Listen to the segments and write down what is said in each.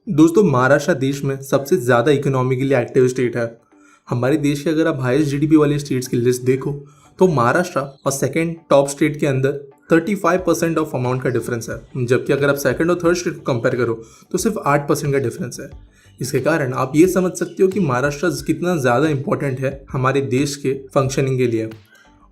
दोस्तों, महाराष्ट्र देश में सबसे ज़्यादा इकोनॉमिकली एक्टिव स्टेट है। हमारे देश के अगर आप हाईएस्ट जीडीपी वाले स्टेट्स की लिस्ट देखो तो महाराष्ट्र और सेकंड टॉप स्टेट के अंदर 35% ऑफ अमाउंट का डिफरेंस है, जबकि अगर आप सेकंड और थर्ड स्टेट को कंपेयर करो तो सिर्फ 8% का डिफरेंस है। इसके कारण आप ये समझ सकते हो कि महाराष्ट्र कितना ज़्यादा इंपॉर्टेंट है हमारे देश के फंक्शनिंग के लिए।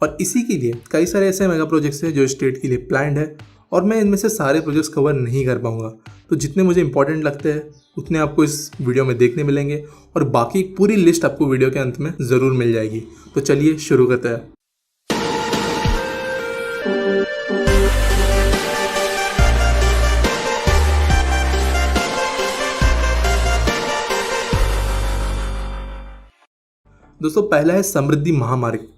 और इसी के लिए कई सारे ऐसे मेगा प्रोजेक्ट्स हैं जो स्टेट के लिए प्लान्ड है, और मैं इनमें से सारे प्रोजेक्ट्स कवर नहीं कर पाऊंगा। तो जितने मुझे इंपॉर्टेंट लगते हैं उतने आपको इस वीडियो में देखने मिलेंगे, और बाकी एक पूरी लिस्ट आपको वीडियो के अंत में ज़रूर मिल जाएगी। तो चलिए शुरू करते हैं। दोस्तों, पहला है समृद्धि महामार्ग।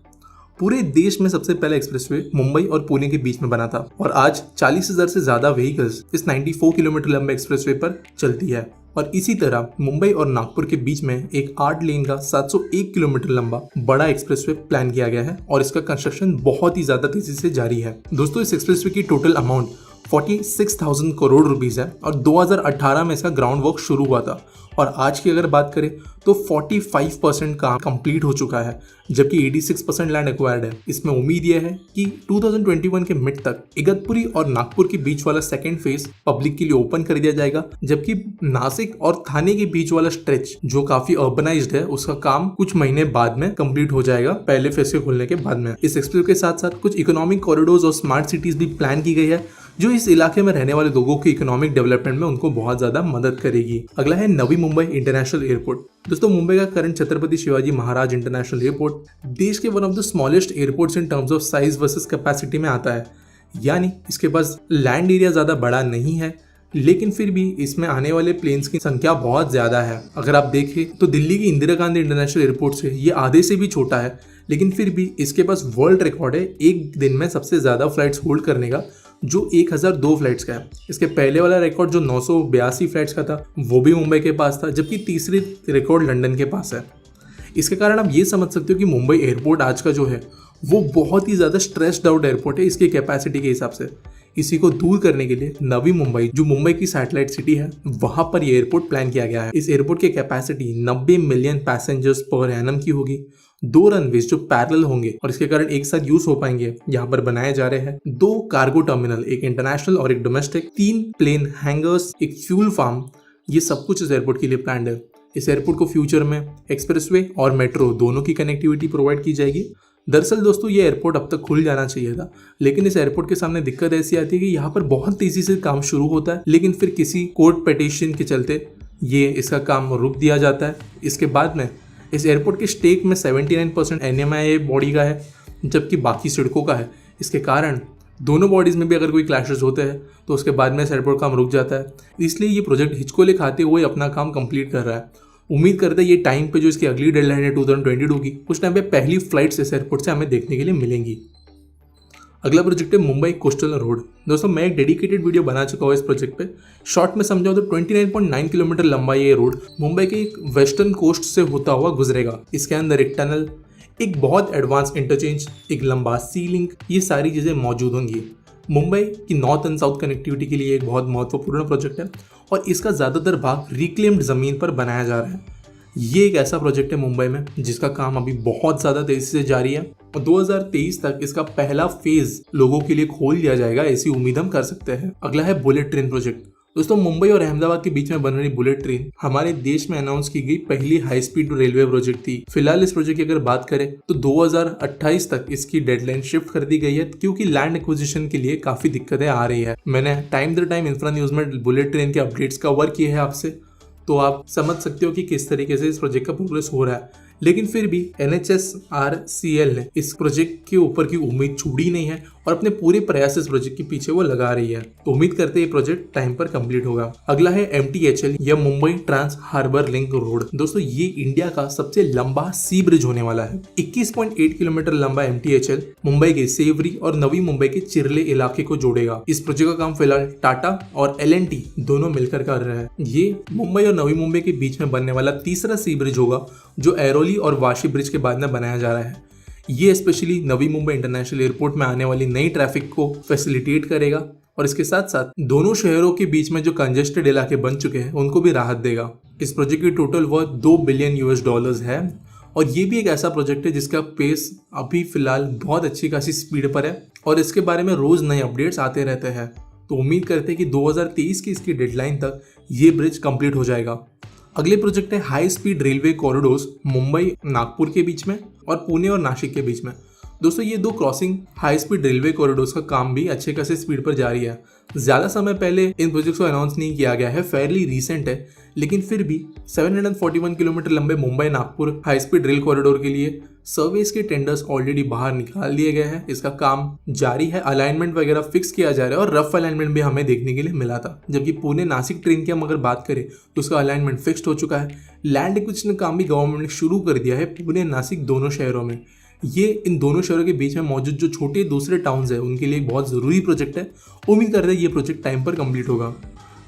पूरे देश में सबसे पहला एक्सप्रेसवे मुंबई और पुणे के बीच में बना था, और आज 40,000 से ज्यादा व्हीकल्स इस 94 किलोमीटर लंबे एक्सप्रेसवे पर चलती है। और इसी तरह मुंबई और नागपुर के बीच में एक 8 लेन का 701 किलोमीटर लंबा बड़ा एक्सप्रेसवे प्लान किया गया है, और इसका कंस्ट्रक्शन बहुत ही ज्यादा तेजी से जारी है। दोस्तों, इस एक्सप्रेसवे की टोटल अमाउंट 46,000 करोड़ रुपीस है, और 2018 में इसका ग्राउंड वर्क शुरू हुआ था। और आज की अगर बात करें तो 45% काम कंप्लीट हो चुका है, जबकि 86% लैंड एक्वायर्ड है। इसमें उम्मीद यह है कि 2021 के मिड तक इगतपुरी और नागपुर के बीच वाला सेकेंड फेज पब्लिक के लिए ओपन कर दिया जाएगा, जबकि नासिक और थाने के बीच वाला स्ट्रेच जो काफी अर्बनाइज्ड है उसका काम कुछ महीने बाद में कंप्लीट हो जाएगा, पहले फेज के खुलने के बाद में। इस एक्सप्रेस के साथ साथ कुछ इकोनॉमिक कॉरिडोर्स और स्मार्ट सिटीज भी प्लान की गई है, जो इस इलाके में रहने वाले लोगों के इकोनॉमिक डेवलपमेंट में उनको बहुत ज्यादा मदद करेगी। अगला है नवी मुंबई इंटरनेशनल एयरपोर्ट। दोस्तों, मुंबई का current Chhatrapati Shivaji Maharaj international airport देश के one of the smallest airports in terms of size versus capacity में आता है। यानी इसके पास लैंड एरिया ज्यादा बड़ा नहीं है, लेकिन फिर भी इसमें आने वाले प्लेन्स की संख्या बहुत ज्यादा है। अगर आप देखें तो दिल्ली की इंदिरा गांधी इंटरनेशनल एयरपोर्ट से ये आधे से भी छोटा है, लेकिन फिर भी इसके पास वर्ल्ड रिकॉर्ड है एक दिन में सबसे ज्यादा फ्लाइट्स होल्ड करने का, जो 1002 फ्लाइट्स का है। इसके पहले वाला रिकॉर्ड जो 982 फ्लाइट्स का था वो भी मुंबई के पास था, जबकि तीसरी रिकॉर्ड लंदन के पास है। इसके कारण आप ये समझ सकते हो कि मुंबई एयरपोर्ट आज का जो है वो बहुत ही ज़्यादा स्ट्रेस्ड आउट एयरपोर्ट है इसकी कैपेसिटी के हिसाब से। इसी को दूर करने के लिए नवी मुंबई, जो मुंबई की सैटेलाइट सिटी है, वहां पर ये एयरपोर्ट प्लान किया गया है। इस एयरपोर्ट की capacity 90 million passengers per annum की होगी। 2 रनवेज जो पैरेलल होंगे और इसके कारण एक साथ यूज हो पाएंगे यहाँ पर बनाए जा रहे हैं। 2 कार्गो टर्मिनल, एक इंटरनेशनल और एक डोमेस्टिक, 3 प्लेन हैंगर्स, एक फ्यूल फार्म, ये सब कुछ इस एयरपोर्ट के लिए प्लान है। इस एयरपोर्ट को फ्यूचर में एक्सप्रेसवे और मेट्रो दोनों की कनेक्टिविटी प्रोवाइड की जाएगी। दरअसल दोस्तों, ये एयरपोर्ट अब तक खुल जाना चाहिए था, लेकिन इस एयरपोर्ट के सामने दिक्कत ऐसी आती है कि यहाँ पर बहुत तेजी से काम शुरू होता है, लेकिन फिर किसी कोर्ट पिटीशन के चलते ये इसका काम रुक दिया जाता है। इसके बाद में इस एयरपोर्ट के स्टेक में 79% NMIA बॉडी का है, जबकि बाकी सिडको का है। इसके कारण दोनों बॉडीज में भी अगर कोई क्लैशेस होते हैं तो उसके बाद में इस एयरपोर्ट काम रुक जाता है। इसलिए ये प्रोजेक्ट हिचकोले खाते हुए अपना काम कंप्लीट कर रहा है। उम्मीद करते हैं ये टाइम पे जो इसकी अगली डेडलाइन है 2022 की, उस टाइम पे पहली फ्लाइट्स इस एयरपोर्ट से हमें देखने के लिए मिलेंगी। अगला प्रोजेक्ट है मुंबई कोस्टल रोड। दोस्तों, मैं एक डेडिकेटेड वीडियो बना चुका हूँ इस प्रोजेक्ट पे। शॉर्ट में समझाओ तो 29.9 किलोमीटर लंबा ये रोड मुंबई के एक वेस्टर्न कोस्ट से होता हुआ गुजरेगा। इसके अंदर एक टनल, एक बहुत एडवांस इंटरचेंज, एक लंबा सी लिंक, ये सारी चीज़ें मौजूद होंगी। मुंबई की नॉर्थ एंड साउथ कनेक्टिविटी के लिए एक बहुत महत्वपूर्ण प्रोजेक्ट है, और इसका ज़्यादातर भाग रिक्लेम्ड ज़मीन पर बनाया जा रहा है। ये एक ऐसा प्रोजेक्ट है मुंबई में जिसका काम अभी बहुत ज़्यादा तेज़ी से जारी है, और 2023 तक इसका पहला फेज लोगों के लिए खोल दिया जाएगा, ऐसी उम्मीद हम कर सकते हैं। अगला है बुलेट ट्रेन प्रोजेक्ट। दोस्तों, मुंबई और अहमदाबाद के बीच में बन रही बुलेट ट्रेन हमारे देश में अनाउंस की गई पहली हाई स्पीड रेलवे प्रोजेक्ट थी। फिलहाल इस प्रोजेक्ट की अगर बात करें तो 2028 तक इसकी डेडलाइन शिफ्ट कर दी गई है, क्योंकि लैंड एक्विजिशन के लिए काफी दिक्कतें आ रही है। मैंने time the time infra news में बुलेट ट्रेन के अपडेट्स कवर किए हैं आपसे, तो आप समझ सकते हो कि किस तरीके से इस प्रोजेक्ट का प्रोग्रेस हो रहा है। लेकिन फिर भी NHSRCL ने इस प्रोजेक्ट के ऊपर की उम्मीद छोड़ी नहीं है, और अपने पूरे प्रयास इस प्रोजेक्ट के पीछे वो लगा रही है। तो उम्मीद करते हैं ये प्रोजेक्ट टाइम पर कंप्लीट होगा। अगला है MTHL या Mumbai trans harbour link road. दोस्तों, ये इंडिया का सबसे लंबा सी ब्रिज होने वाला है। 21.8 किलोमीटर लंबा MTHL मुंबई के सेवरी और नवी मुंबई के चिरले इलाके को जोड़ेगा। इस प्रोजेक्ट का काम फिलहाल टाटा और L&T दोनों मिलकर कर रहे हैं। ये मुंबई और नवी मुंबई के बीच में बनने वाला तीसरा सी ब्रिज होगा, जो ऐरोली और वाशी ब्रिज के बाद में बनाया जा रहा है। ये specially Navi Mumbai international airport में आने वाली नई ट्रैफिक को फैसिलिटेट करेगा, और इसके साथ साथ दोनों शहरों के बीच में जो कंजेस्टेड इलाके बन चुके हैं उनको भी राहत देगा। इस प्रोजेक्ट की टोटल वर्थ $2 बिलियन है और ये भी एक ऐसा प्रोजेक्ट है जिसका पेस अभी फिलहाल बहुत अच्छी खासी स्पीड पर है और इसके बारे में रोज नए अपडेट्स आते रहते हैं। तो उम्मीद करते हैं कि 2023 की इसकी डेडलाइन तक ये ब्रिज कंप्लीट हो जाएगा। अगले प्रोजेक्ट है high speed railway corridors Mumbai Nagpur के बीच में और पुणे और नासिक के बीच में। दोस्तों ये दो crossing high speed railway corridors का काम भी अच्छे खासे स्पीड पर जारी है। ज़्यादा समय पहले इन प्रोजेक्ट्स को अनाउंस नहीं किया गया है, फेयरली रीसेंट है, लेकिन फिर भी 741 किलोमीटर लंबे Mumbai Nagpur high speed rail corridor के लिए सर्विस के टेंडर्स ऑलरेडी बाहर निकाल दिए गए हैं। इसका काम जारी है, अलाइनमेंट वगैरह फिक्स किया जा रहा है और रफ अलाइनमेंट भी हमें देखने के लिए मिला था। जबकि पुणे नासिक ट्रेन की हम अगर बात करें तो उसका अलाइनमेंट फिक्स्ड हो चुका है। लैंड एक्विजिशन काम भी गवर्नमेंट ने शुरू कर दिया है पुणे नासिक दोनों शहरों में। ये इन दोनों शहरों के बीच में मौजूद जो छोटे दूसरे टाउन्स है उनके लिए एक बहुत ज़रूरी प्रोजेक्ट है। उम्मीद करते हैं ये प्रोजेक्ट टाइम पर कंप्लीट होगा।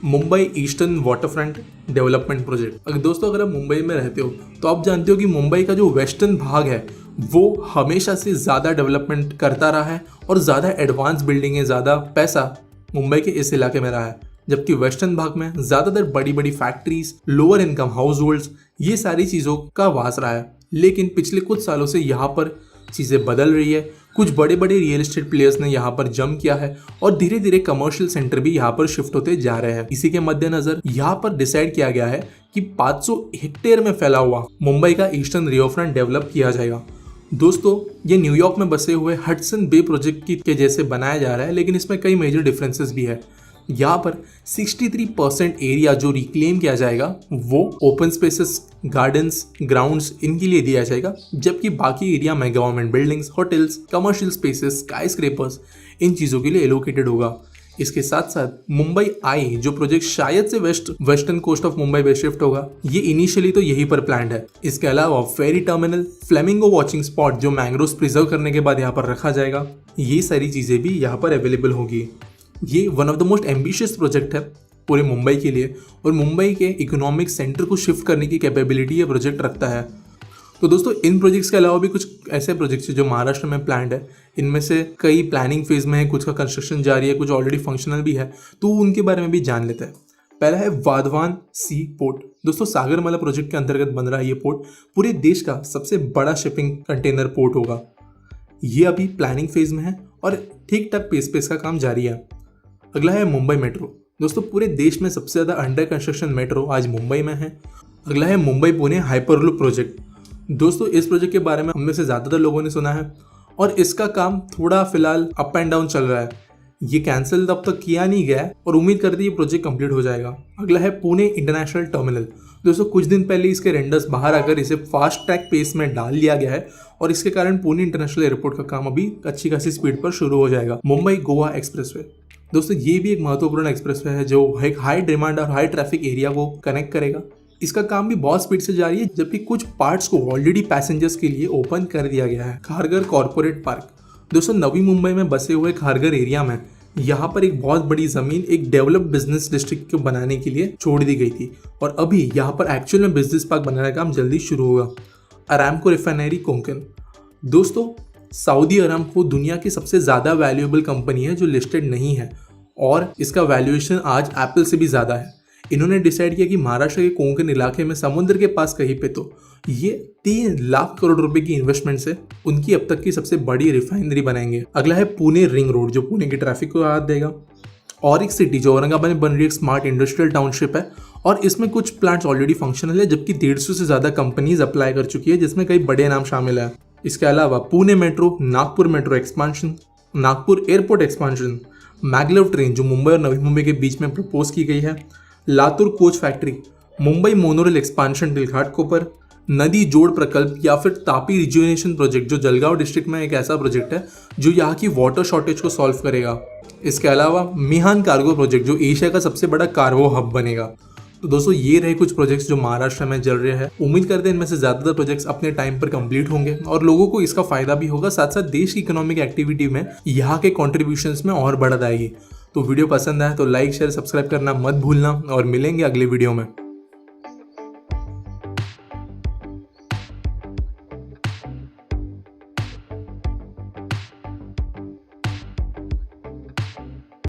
Mumbai eastern waterfront development project. दोस्तों अगर आप मुंबई में रहते हो तो आप जानते हो कि मुंबई का जो वेस्टर्न भाग है वो हमेशा से ज़्यादा डेवलपमेंट करता रहा है और ज़्यादा एडवांस बिल्डिंग है, ज़्यादा पैसा मुंबई के इस इलाके में रहा है। जबकि वेस्टर्न भाग में ज़्यादातर बड़ी बड़ी factories, lower income house holds, ये सारी चीज़ों का वास रहा है। लेकिन पिछले कुछ सालों से यहाँ पर चीज़ें बदल रही है। कुछ बड़े बड़े रियल एस्टेट प्लेयर्स ने यहाँ पर जंप किया है और धीरे धीरे कमर्शियल सेंटर भी यहाँ पर शिफ्ट होते जा रहे हैं। इसी के मद्देनजर यहाँ पर डिसाइड किया गया है कि 500 हेक्टेयर में फैला हुआ मुंबई का ईस्टर्न रिवरफ्रंट डेवलप किया जाएगा। दोस्तों ये न्यूयॉर्क में बसे हुए हडसन बे प्रोजेक्ट के जैसे बनाया जा रहा है, लेकिन इसमें कई मेजर डिफरेंसेस भी है। यहाँ पर 63% एरिया जो रिक्लेम किया जाएगा वो ओपन स्पेसेस, गार्डन्स, ग्राउंड्स इनके लिए दिया जाएगा, जबकि बाकी एरिया में government buildings, hotels, commercial spaces, skyscrapers इन चीज़ों के लिए एलोकेटेड होगा। इसके साथ साथ मुंबई आई जो प्रोजेक्ट शायद से वेस्टर्न कोस्ट ऑफ मुंबई पे शिफ्ट होगा, ये इनिशियली तो यहीं पर प्लान्ड है। इसके अलावा फेरी टर्मिनल, फ्लेमिंगो वॉचिंग स्पॉट जो मैंग्रोव्स प्रिजर्व करने के बाद यहाँ पर रखा जाएगा, ये सारी चीज़ें भी यहाँ पर अवेलेबल होगी। ये one of the most ambitious project है पूरे मुंबई के लिए और मुंबई के इकोनॉमिक सेंटर को शिफ्ट करने की कैपेबिलिटी ये प्रोजेक्ट रखता है। तो दोस्तों इन प्रोजेक्ट्स के अलावा भी कुछ ऐसे प्रोजेक्ट्स हैं जो महाराष्ट्र में प्लान्ड है। इनमें से कई प्लानिंग फेज में है, कुछ का कंस्ट्रक्शन जारी है, कुछ ऑलरेडी फंक्शनल भी है, तो उनके बारे में भी जान लेते हैं। पहला है वाधवान सी पोर्ट। दोस्तों सागरमाला प्रोजेक्ट के अंतर्गत बन रहा है ये पोर्ट पूरे देश का सबसे बड़ा शिपिंग कंटेनर पोर्ट होगा। ये अभी प्लानिंग फेज में है और ठीक ठाक पेस का काम जारी है। अगला है मुंबई मेट्रो। दोस्तों पूरे देश में सबसे ज़्यादा अंडर कंस्ट्रक्शन मेट्रो आज मुंबई में है। अगला है मुंबई पुणे हाइपरलूप प्रोजेक्ट। दोस्तों इस प्रोजेक्ट के बारे में हम में से ज़्यादातर लोगों ने सुना है और इसका काम थोड़ा फिलहाल अप एंड डाउन चल रहा है। ये कैंसिल तब तक किया नहीं गया और उम्मीद करते हैं ये प्रोजेक्ट कंप्लीट हो जाएगा। अगला है पुणे इंटरनेशनल टर्मिनल। दोस्तों कुछ दिन पहले इसके रेंडर्स बाहर आकर इसे फास्ट ट्रैक पेस में डाल लिया गया है और इसके कारण पुणे इंटरनेशनल एयरपोर्ट का काम अभी अच्छी खासी स्पीड पर शुरू हो जाएगा। मुंबई गोवा एक्सप्रेसवे। दोस्तों ये भी एक महत्वपूर्ण एक्सप्रेसवे है जो एक हाई डिमांड और हाई ट्रैफिक एरिया को कनेक्ट करेगा। इसका काम भी बहुत स्पीड से जारी है, जबकि कुछ पार्ट्स को ऑलरेडी पैसेंजर्स के लिए ओपन कर दिया गया है। Kharghar corporate park. दोस्तों नवी मुंबई में बसे हुए खारघर एरिया में यहाँ पर एक बहुत बड़ी जमीन एक डेवलप्ड बिजनेस डिस्ट्रिक्ट को बनाने के लिए छोड़ दी गई थी और अभी यहाँ पर एक्चुअल में बिजनेस पार्क बनाने का काम जल्दी शुरू होगा। Aramco refinery Konkan. दोस्तों सऊदी अरामको दुनिया की सबसे ज़्यादा वैल्यूएबल कंपनी है जो लिस्टेड नहीं है और इसका वैल्यूएशन आज एप्पल से भी ज़्यादा है। इन्होंने डिसाइड किया कि महाराष्ट्र के कोंकण इलाके में समुद्र के पास कहीं पे तो ये 3 लाख करोड़ रुपए की इन्वेस्टमेंट से उनकी अब तक की सबसे बड़ी रिफाइनरी बनाएंगे। अगला है पुणे रिंग रोड जो पुणे की ट्रैफिक को राहत देगा। और एक सिटी जो औरंगाबाद में बन रही एक स्मार्ट इंडस्ट्रियल टाउनशिप है और इसमें कुछ प्लांट्स ऑलरेडी फंक्शनल है, जबकि 150 से ज़्यादा कंपनीज अप्लाई कर चुकी है जिसमें कई बड़े नाम शामिल है। इसके अलावा Pune metro, Nagpur metro expansion, Nagpur airport expansion, maglev train जो मुंबई और नवी मुंबई के बीच में प्रपोज की गई है, Latur coach factory, Mumbai monorail expansion till Ghatkopar, नदी जोड़ प्रकल्प या फिर तापी रिजुविनेशन प्रोजेक्ट जो जलगांव डिस्ट्रिक्ट में एक ऐसा प्रोजेक्ट है जो यहाँ की वाटर शॉर्टेज को सॉल्व करेगा। इसके अलावा मिहान कार्गो प्रोजेक्ट जो एशिया का सबसे बड़ा कार्गो हब बनेगा। तो दोस्तों ये रहे कुछ प्रोजेक्ट्स जो महाराष्ट्र में चल रहे हैं। उम्मीद करते हैं इनमें से ज़्यादातर प्रोजेक्ट्स अपने टाइम पर कंप्लीट होंगे और लोगों को इसका फायदा भी होगा, साथ साथ देश की इकोनॉमिक एक्टिविटी में यहाँ के कॉन्ट्रीब्यूशंस में और बढ़त आएगी। तो वीडियो पसंद आए तो लाइक शेयर सब्सक्राइब करना मत भूलना और मिलेंगे अगले वीडियो में।